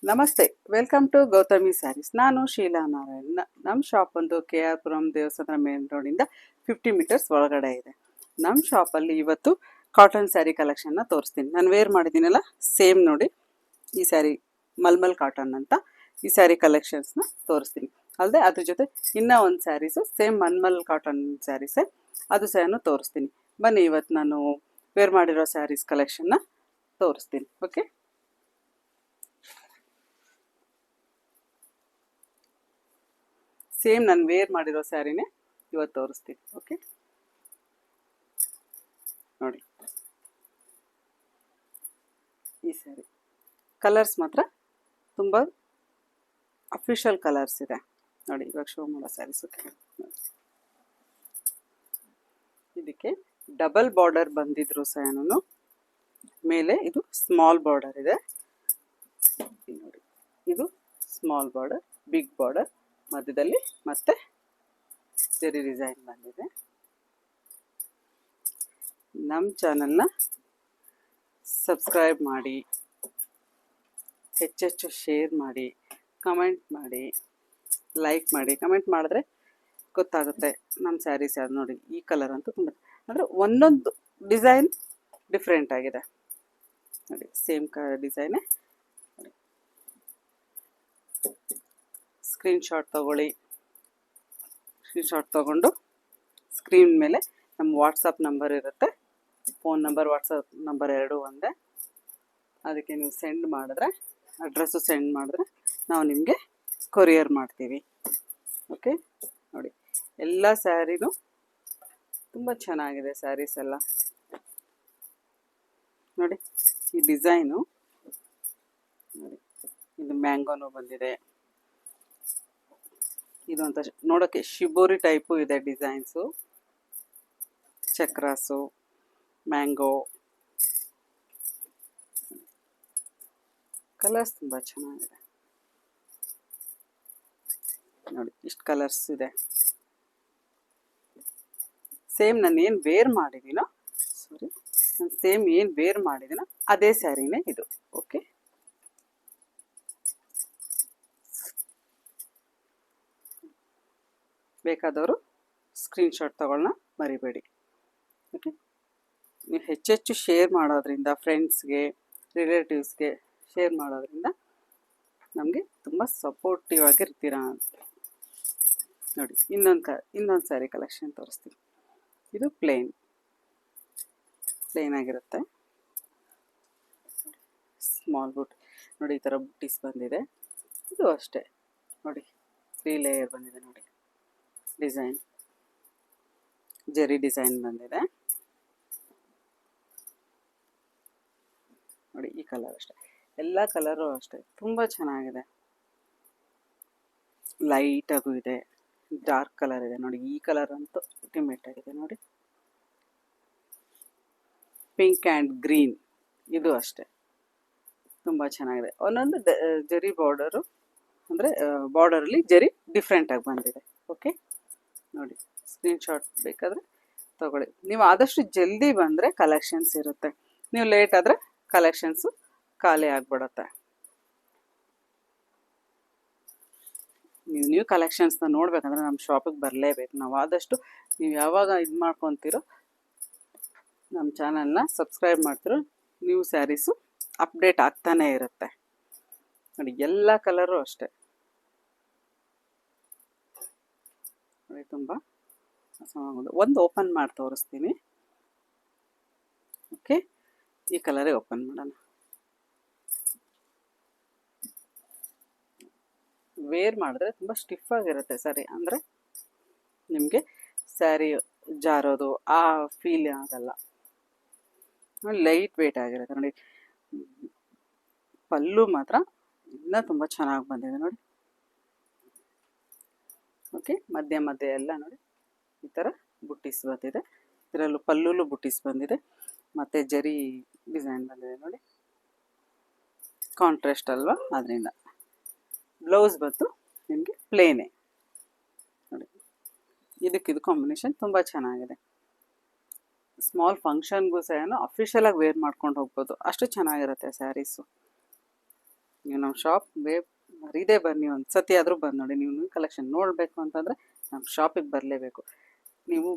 ನಮಸ್ತೆ, welcome to Gautami saris. ನಾನು ಶೀಲಾ ನಾರಾಯಣ್. ನಮ್ಮ ಶಾಪ್ ಒಂದು KR ಪುರಂ ದೇವಸ್ಥಾನ ಮೇನ್ ರೋಡಿಂದ 50 ಮೀಟರ್ಸ್ ಒಳಗಡೆ ಇದೆ. ನಮ್ಮ ಶಾಪಲ್ಲಿ ಇವತ್ತು ಕಾಟನ್ ಸ್ಯಾರಿ ಕಲೆಕ್ಷನ್ನ ತೋರಿಸ್ತೀನಿ. ನಾನು ವೇರ್ ಮಾಡಿದ್ದೀನಲ್ಲ, ಸೇಮ್ ನೋಡಿ, ಈ ಸ್ಯಾರಿ ಮಲ್ಮಲ್ ಕಾಟನ್ ಅಂತ ಈ ಸ್ಯಾರಿ ಕಲೆಕ್ಷನ್ಸ್ನ ತೋರಿಸ್ತೀನಿ. ಅಲ್ಲದೆ ಅದ್ರ ಜೊತೆ ಇನ್ನೂ ಒಂದು ಸ್ಯಾರೀಸು ಸೇಮ್ ಮಲ್ಮಲ್ ಕಾಟನ್ ಸ್ಯಾರೀಸೇ, ಅದು ಸಹ ತೋರಿಸ್ತೀನಿ. ಬನ್ನಿ, ಇವತ್ತು ನಾನು ವೇರ್ ಮಾಡಿರೋ ಸ್ಯಾರೀಸ್ ಕಲೆಕ್ಷನ್ನ ತೋರಿಸ್ತೀನಿ. ಓಕೆ, ಸೇಮ್ ನಾನು ವೇರ್ ಮಾಡಿರೋ ಸ್ಯಾರಿನೇ ಇವತ್ತು ತೋರಿಸ್ತೀನಿ. ಓಕೆ ನೋಡಿ, ಈ ಸ್ಯಾರಿ ಕಲರ್ಸ್ ಮಾತ್ರ ತುಂಬ ಅಫಿಷಿಯಲ್ ಕಲರ್ಸ್ ಇದೆ ನೋಡಿ. ಇವಾಗ ಶೋ ಮಾಡೋ ಸ್ಯಾರೀಸ್ ಇದಕ್ಕೆ ಡಬಲ್ ಬಾರ್ಡರ್ ಬಂದಿದ್ರು ಸಹ ಮೇಲೆ ಇದು ಸ್ಮಾಲ್ ಬಾರ್ಡರ್ ಇದೆ ನೋಡಿ. ಇದು ಸ್ಮಾಲ್ ಬಾರ್ಡರ್, ಬಿಗ್ ಬಾರ್ಡರ್, ಮಧ್ಯದಲ್ಲಿ ಮತ್ತೆ ಜರಿ ಡಿಸೈನ್ ಬಂದಿದೆ. ನಮ್ಮ ಚಾನಲ್ನ ಸಬ್ಸ್ಕ್ರೈಬ್ ಮಾಡಿ, ಹೆಚ್ಚೆಚ್ಚು ಶೇರ್ ಮಾಡಿ, ಕಮೆಂಟ್ ಮಾಡಿ, ಲೈಕ್ ಮಾಡಿ. ಕಮೆಂಟ್ ಮಾಡಿದ್ರೆ ಗೊತ್ತಾಗುತ್ತೆ ನಮ್ಮ ಸ್ಯಾರೀಸ್ ಯಾವ್ದು. ನೋಡಿ, ಈ ಕಲರ್ ಅಂತೂ ತುಂಬ ಅಂದರೆ ಒಂದೊಂದು ಡಿಸೈನ್ ಡಿಫ್ರೆಂಟ್ ಆಗಿದೆ ನೋಡಿ. ಸೇಮ್ ಡಿಸೈನೇ ನೋಡಿ. ಸ್ಕ್ರೀನ್ಶಾಟ್ ತೊಗೊಳ್ಳಿ. ಸ್ಕ್ರೀನ್ಶಾಟ್ ತೊಗೊಂಡು ಸ್ಕ್ರೀನ್ ಮೇಲೆ ನಮ್ಮ ವಾಟ್ಸಪ್ ನಂಬರ್ ಇರುತ್ತೆ. ಫೋನ್ ನಂಬರ್, ವಾಟ್ಸಪ್ ನಂಬರ್ ಎರಡೂ ಒಂದೇ. ಅದಕ್ಕೆ ನೀವು ಸೆಂಡ್ ಮಾಡಿದ್ರೆ, ಅಡ್ರೆಸ್ಸು ಸೆಂಡ್ ಮಾಡಿದ್ರೆ ನಾವು ನಿಮಗೆ ಕೊರಿಯರ್ ಮಾಡ್ತೀವಿ. ಓಕೆ ನೋಡಿ, ಎಲ್ಲ ಸ್ಯಾರಿನೂ ತುಂಬ ಚೆನ್ನಾಗಿದೆ. ಸ್ಯಾರೀಸ್ ಎಲ್ಲ ನೋಡಿ. ಈ ಡಿಸೈನು ನೋಡಿ, ಇದು ಮ್ಯಾಂಗೋನು ಬಂದಿದೆ. ಇದು ಅಂತ ನೋಡೋಕ್ಕೆ ಶಿಬೋರಿ ಟೈಪು ಇದೆ ಡಿಸೈನ್ಸು. ಚಕ್ರಾಸು, ಮ್ಯಾಂಗೋ, ಕಲರ್ಸ್ ತುಂಬ ಚೆನ್ನಾಗಿದೆ ನೋಡಿ. ಇಷ್ಟು ಕಲರ್ಸ್ ಇದೆ. ಸೇಮ್ ನಾನು ಏನು ವೇರ್ ಮಾಡಿದ್ದೀನೋ, ನಾನು ಸೇಮ್ ಏನು ವೇರ್ ಮಾಡಿದ್ದೀನೋ ಅದೇ ಸ್ಯಾರಿನೇ ಇದು. ಓಕೆ, ಬೇಕಾದವರು ಸ್ಕ್ರೀನ್ಶಾಟ್ ತಗೊಳ್ಳೋಣ ಮರಿಬೇಡಿ. ಓಕೆ, ನೀವು ಹೆಚ್ಚೆಚ್ಚು ಶೇರ್ ಮಾಡೋದ್ರಿಂದ, ಫ್ರೆಂಡ್ಸ್ಗೆ, ರಿಲೇಟಿವ್ಸ್ಗೆ ಶೇರ್ ಮಾಡೋದ್ರಿಂದ ನಮಗೆ ತುಂಬ ಸಪೋರ್ಟಿವ್ ಆಗಿರ್ತೀರ ನೋಡಿ. ಇನ್ನೊಂದು ಸ್ಯಾರಿ ಕಲೆಕ್ಷನ್ ತೋರಿಸ್ತೀನಿ. ಇದು ಪ್ಲೇನ್ ಆಗಿರುತ್ತೆ. ಸ್ಮಾಲ್ ಬುಟ್ ನೋಡಿ, ಈ ಥರ ಬುಟ್ಟೀಸ್ ಬಂದಿದೆ. ಇದು ಅಷ್ಟೇ ನೋಡಿ, 3 ಲೇಯರ್ ಬಂದಿದೆ ನೋಡಿ. ಡಿಸೈನ್ ಜರಿ ಡಿಸೈನ್ ಬಂದಿದೆ ನೋಡಿ. ಈ ಕಲರ್ ಅಷ್ಟೇ, ಎಲ್ಲ ಕಲರು ಅಷ್ಟೇ ತುಂಬ ಚೆನ್ನಾಗಿದೆ. ಲೈಟ್ ಆಗೂ ಇದೆ, ಡಾರ್ಕ್ ಕಲರ್ ಇದೆ ನೋಡಿ. ಈ ಕಲರ್ ಅಂತೂ ಅಲ್ಟಿಮೇಟ್ ಆಗಿದೆ ನೋಡಿ. ಪಿಂಕ್ ಆ್ಯಂಡ್ ಗ್ರೀನ್, ಇದು ಅಷ್ಟೇ ತುಂಬ ಚೆನ್ನಾಗಿದೆ. ಒಂದೊಂದು ಜರಿ ಬಾರ್ಡರು, ಅಂದರೆ ಬಾರ್ಡರಲ್ಲಿ ಜರಿ ಡಿಫ್ರೆಂಟಾಗಿ ಬಂದಿದೆ. ಓಕೆ ನೋಡಿ, ಸ್ಕ್ರೀನ್ಶಾಟ್ ಬೇಕಾದರೆ ತಗೊಳ್ಳಿ. ನೀವು ಆದಷ್ಟು ಜಲ್ದಿ ಬಂದರೆ ಕಲೆಕ್ಷನ್ಸ್ ಇರುತ್ತೆ. ನೀವು ಲೇಟ್ ಆದರೆ ಕಲೆಕ್ಷನ್ಸು ಖಾಲಿ ಆಗಿಬಿಡುತ್ತೆ. ನೀವು ಕಲೆಕ್ಷನ್ಸ್ನ ನೋಡ್ಬೇಕಂದ್ರೆ ನಮ್ಮ ಶಾಪಿಗೆ ಬರಲೇಬೇಕು. ನಾವು ಆದಷ್ಟು ನೀವು ಯಾವಾಗ ಇದು ಮಾಡ್ಕೊತೀರೋ, ನಮ್ಮ ಚಾನಲ್ನ ಸಬ್ಸ್ಕ್ರೈಬ್ ಮಾಡ್ತಿರೋ, ನ್ಯೂ ಸ್ಯಾರೀಸು ಅಪ್ಡೇಟ್ ಆಗ್ತಾನೇ ಇರುತ್ತೆ ನೋಡಿ. ಎಲ್ಲ ಕಲರು ಅಷ್ಟೇ ನೋಡಿ, ತುಂಬ ಒಂದು ಓಪನ್ ಮಾಡಿ ತೋರಿಸ್ತೀನಿ. ಓಕೆ, ಈ ಕಲರೇ ಓಪನ್ ಮಾಡೋಣ. ವೇರ್ ಮಾಡಿದ್ರೆ ತುಂಬ ಸ್ಟಿಫ್ ಆಗಿರುತ್ತೆ ಸ್ಯಾರಿ, ಅಂದರೆ ನಿಮಗೆ ಸ್ಯಾರಿ ಜಾರೋದು ಆ ಫೀಲ್ ಆಗಲ್ಲ. ಲೈಟ್ ವೇಟ್ ಆಗಿರುತ್ತೆ ನೋಡಿ. ಪಲ್ಲು ಮಾತ್ರ ಇನ್ನೂ ತುಂಬ ಚೆನ್ನಾಗಿ ಬಂದಿದೆ ನೋಡಿ. ಓಕೆ, ಮಧ್ಯೆ ಎಲ್ಲ ನೋಡಿ ಈ ಥರ ಬುಟ್ಟೀಸ್ ಬಂದಿದೆ. ಇದರಲ್ಲೂ ಪಲ್ಲುಲು ಬುಟ್ಟೀಸ್ ಬಂದಿದೆ, ಮತ್ತು ಜರಿ ಡಿಸೈನ್ ಬಂದಿದೆ ನೋಡಿ. ಕಾಂಟ್ರಾಸ್ಟ್ ಅಲ್ವಾ, ಅದರಿಂದ. ಬ್ಲೌಸ್ ಬಂತು ನಿಮಗೆ ಪ್ಲೇನೇ ನೋಡಿ. ಇದಕ್ಕಿದು ಕಾಂಬಿನೇಷನ್ ತುಂಬ ಚೆನ್ನಾಗಿದೆ. ಸ್ಮಾಲ್ ಫಂಕ್ಷನ್ಗೂ ಸಹ ಅಫಿಷಿಯಲಾಗಿ ವೇರ್ ಮಾಡ್ಕೊಂಡು ಹೋಗ್ಬೋದು, ಅಷ್ಟು ಚೆನ್ನಾಗಿರುತ್ತೆ ಸ್ಯಾರೀಸು ನೀವು ನಮ್ಮ ಶಾಪ್ಗೆ ಮರೀದೇ ಬನ್ನಿ, ಒಂದು ಸತಿ ಆದರೂ ಬಂದು ನೋಡಿ. ನೀವು ನ್ಯೂ ಕಲೆಕ್ಷನ್ ನೋಡಬೇಕು ಅಂತಂದರೆ ನಮ್ಮ ಶಾಪಿಗೆ ಬರಲೇಬೇಕು. ನೀವು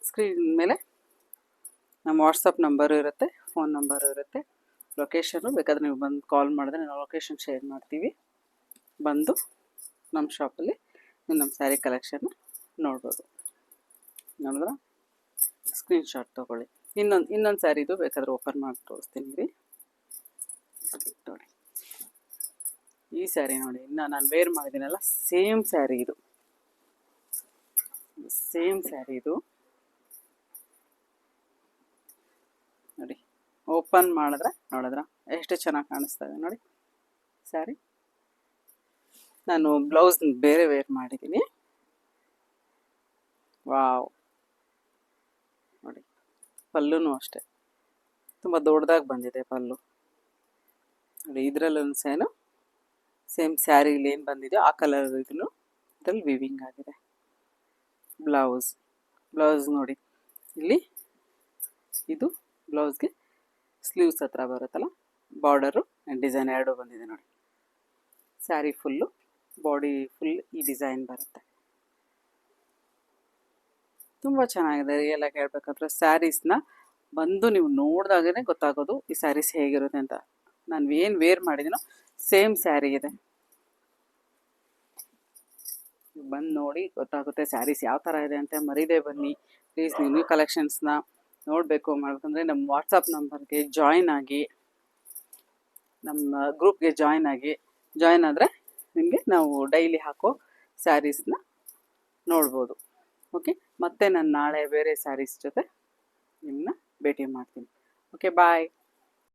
ಸ್ಕ್ರೀನ್ ಮೇಲೆ ನಮ್ಮ ವಾಟ್ಸಪ್ ನಂಬರು ಇರುತ್ತೆ, ಫೋನ್ ನಂಬರು ಇರುತ್ತೆ, ಲೊಕೇಶನ್ನು ಬೇಕಾದರೆ ನೀವು ಬಂದು ಕಾಲ್ ಮಾಡಿದ್ರೆ ನಾವು ಲೊಕೇಶನ್ ಶೇರ್ ಮಾಡ್ತೀವಿ. ಬಂದು ನಮ್ಮ ಶಾಪಲ್ಲಿ ನೀವು ನಮ್ಮ ಸ್ಯಾರಿ ಕಲೆಕ್ಷನ್ನ ನೋಡ್ಬೋದು. ನೋಡಿದ್ರೆ ಸ್ಕ್ರೀನ್ಶಾಟ್ ತೊಗೊಳ್ಳಿ. ಇನ್ನೊಂದು ಸ್ಯಾರಿದು ಬೇಕಾದ್ರೆ ಓಪನ್ ಮಾಡಿ ತೋರಿಸ್ತೀನಿ ರೀ. ನೋಡಿ ಈ ಸ್ಯಾರಿ ನೋಡಿ, ಇನ್ನು ನಾನು ವೇರ್ ಮಾಡಿದ್ದೀನಲ್ಲ, ಸೇಮ್ ಸ್ಯಾರಿ ಇದು, ಸೇಮ್ ಸ್ಯಾರಿ ಇದು ನೋಡಿ. ಓಪನ್ ಮಾಡಿದ್ರೆ ನೋಡಿದ್ರ ಎಷ್ಟು ಚೆನ್ನಾಗಿ ಕಾಣಿಸ್ತಾ ಇದೆ ನೋಡಿ ಸ್ಯಾರಿ. ನಾನು ಬ್ಲೌಸ್ ಬೇರೆ ವೇರ್ ಮಾಡಿದ್ದೀನಿ. ವಾವ್ ನೋಡಿ, ಪಲ್ಲುನೂ ಅಷ್ಟೇ ತುಂಬ ದೊಡ್ಡದಾಗಿ ಬಂದಿದೆ ಪಲ್ಲು ನೋಡಿ. ಇದರಲ್ಲೂ ಸೇಮ್ ಸ್ಯಾರಿಲಿ ಏನು ಬಂದಿದೆಯೋ ಆ ಕಲರ್ ಇದನ್ನು ಇದ್ರಲ್ಲಿ ವಿವಿಂಗ್ ಆಗಿದೆ. ಬ್ಲೌಸ್ ನೋಡಿ, ಇಲ್ಲಿ ಇದು ಬ್ಲೌಸ್ಗೆ ಸ್ಲೀವ್ಸ್ ಹತ್ರ ಬರುತ್ತಲ್ಲ, ಬಾರ್ಡರು ಆ್ಯಂಡ್ ಡಿಸೈನ್ ಎರಡೂ ಬಂದಿದೆ ನೋಡಿ. ಸ್ಯಾರಿ ಫುಲ್ಲು, ಬಾಡಿ ಫುಲ್ ಈ ಡಿಸೈನ್ ಬರುತ್ತೆ. ತುಂಬ ಚೆನ್ನಾಗಿದೆ. ರಿಯಲ್ ಆಗಿ ಹೇಳ್ಬೇಕಂದ್ರೆ ಸ್ಯಾರೀಸ್ನ ಬಂದು ನೀವು ನೋಡಿದಾಗೇ ಗೊತ್ತಾಗೋದು ಈ ಸ್ಯಾರೀಸ್ ಹೇಗಿರುತ್ತೆ ಅಂತ. ನಾನು ಏನು ವೇರ್ ಮಾಡಿದ್ದೀನೋ ಸೇಮ್ ಸ್ಯಾರಿ ಇದೆ, ಬಂದು ನೋಡಿ ಗೊತ್ತಾಗುತ್ತೆ ಸ್ಯಾರೀಸ್ ಯಾವ ಥರ ಇದೆ ಅಂತ. ಮರೀದೇ ಬನ್ನಿ ಪ್ಲೀಸ್. ನೀವು ನ್ಯೂ ಕಲೆಕ್ಷನ್ಸ್ನ ನೋಡಬೇಕು ಮಾಡ್ಬೇಕಂದ್ರೆ ನಮ್ಮ ವಾಟ್ಸಪ್ ನಂಬರ್ಗೆ ಜಾಯ್ನ್ ಆಗಿ, ನಮ್ಮ ಗ್ರೂಪ್ಗೆ ಜಾಯ್ನ್ ಆದರೆ ನಿಮಗೆ ನಾವು ಡೈಲಿ ಹಾಕೋ ಸ್ಯಾರೀಸ್ನ ನೋಡ್ಬೋದು. ಓಕೆ, ಮತ್ತೆ ನಾನು ನಾಳೆ ಬೇರೆ ಸ್ಯಾರೀಸ್ ಜೊತೆ ನಿಮ್ಮನ್ನ ಭೇಟಿ ಮಾಡ್ತೀನಿ. ಓಕೆ, ಬಾಯ್.